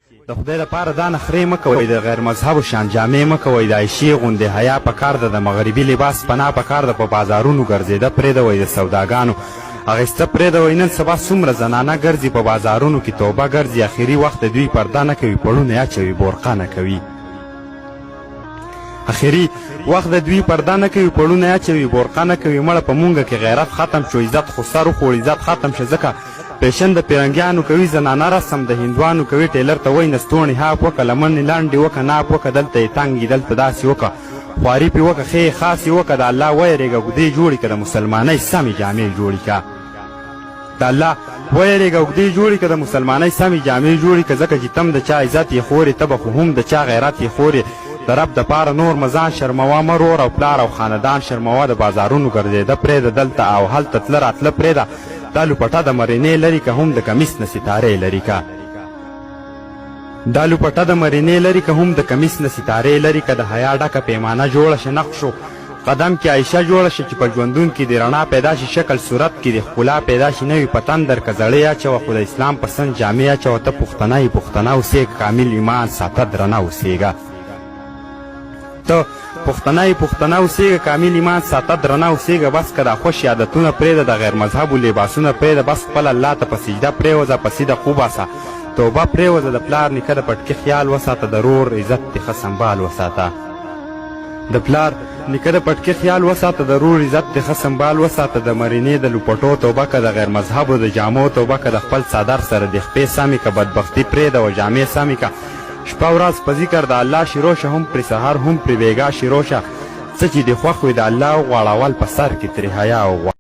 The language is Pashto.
د خدای دپاره دا نخرې مه کوئ، د غیر مذهبو شان جامې مه کوئ، د عایشې غوندې حیا پکار ده، د مغربي لباس پناه پکار ده، په بازارونو ګرځېده پرېږدوئ، د سوداګانو اخیسته پرېږدوئ. نن سبا څومره زنانه ګرځي په بازارونو کې توبه ګرځي، اخري وخت د دوی پرده نه کوي، پړونه یې اچوي، بورقه نه کوي. اخري وخت د دوی پرده نه کوي، پړونه یې اچوي، بورقه نه کوي. مړه په مونږه کې غیرت ختم شو، عزت خو سر وخوړ، عزت ختم شه. ځکه پیشن د پیرنګیانو کوي، زنانه رسم د هندوانو کوي. ټیلر ته وایي نستوڼې هاپ وکړه، لمنې لنډې وکړه، ناپ وکړه، دلته یې تنګ دلته داسې وکړه، خواري پې وکړه، ښې یې خاصې وکړه. د الله ویرېږه، ګودې جوړې کړه، د مسلمانۍ سمې جامې جوړې کړه. د الله ویرېږه، ګودې جوړې کړه، د مسلمانۍ سمې جامې جوړې کړه. ځکه چې تم د چا عزت یې خورې، ته به خو هم د چا غیرت یې خورې. د رب دپاره نور مزان شرموه، مرور او پلار او خاندان شرموه. د بازارونو ګرځېده پرېږده، دلته او هلته تله راتله پرېږده. دا لوپټه د مرینې لري که هم د کمیس نه ستارې لري که، دا لوپټه د مرینې لري که هم د کمیس نه ستارې لري که. د حیا ډکه پیمانه جوړه شه، نقشو قدم کې عایشه جوړه شه، چې په ژوندون کې د رڼا پیدا شي، شکل صورت کې د ښکلا پیدا شي. نوي په تندر که زړې اچوه، خو د اسلام پسند جامې اچوه. ته پښتنه یې، پښتنه اوسېږه، کامل ایمان ساته، درنه اوسېږه. ته پښتنه یې، پښتنه اوسېږه، کامل ایمان ساته، درنه اوسېږه. بس که دا خوش عادتونه پرېږده، د غیر مذهبو لباسونه پرېږده، بس خپل الله ته په سجده پرېوځه، په سیده خوباسه، توبه پرېوځه. د پلار نیکه د پټکي خیال وساته، د رور عزت دې ښه سنبال وساته. د پلار نیکه د پټکي خیال وساته، د رور عزت دې ښه سنبال وساته. د مرینې د لوپټو توبه که، د غیر مذهبو د جامو توبه که، د خپل څادر سره د خپې سمې که، بدبختي پرېږده او جامې سمې که. شپه ورځ په ذکر د الله شروع شه، هم پرې سهار هم پرې بېګا شروع شه. څه چې دې خوښ وي د الله وغواړه، اول په سر کې ترې حیا وغواړه.